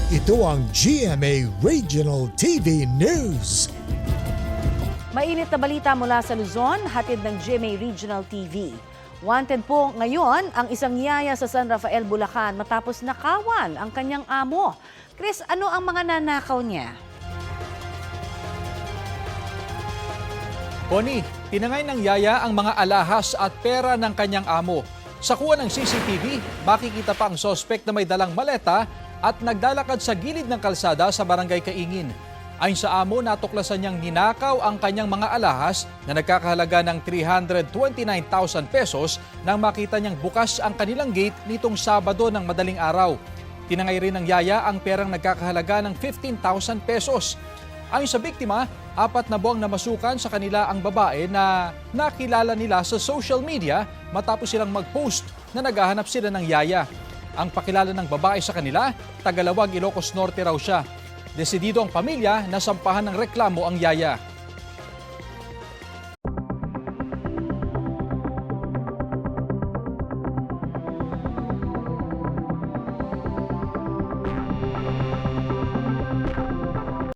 Ito ang GMA Regional TV News. Mainit na balita mula sa Luzon, hatid ng GMA Regional TV. Wanted po ngayon ang isang yaya sa San Rafael, Bulacan matapos nakawan ang kanyang amo. Chris, ano ang mga nanakaw niya? Connie, tinangay ng yaya ang mga alahas at pera ng kanyang amo. Sa kuha ng CCTV, makikita pa ang sospek na may dalang maleta at naglalakad sa gilid ng kalsada sa barangay Kaingin. Ayon sa amo, natuklasan niyang ninakaw ang kanyang mga alahas na nagkakahalaga ng 329,000 pesos nang makita niyang bukas ang kanilang gate nitong Sabado ng madaling araw. Tinangay rin ng yaya ang perang nagkakahalaga ng 15,000 pesos. Ayon sa biktima, 4 na buwang namasukan sa kanila ang babae na nakilala nila sa social media matapos silang mag-post na naghahanap sila ng yaya. Ang pakilala ng babae sa kanila, Tagalawag, Ilocos Norte raw siya. Desidido ang pamilya na sampahan ng reklamo ang yaya.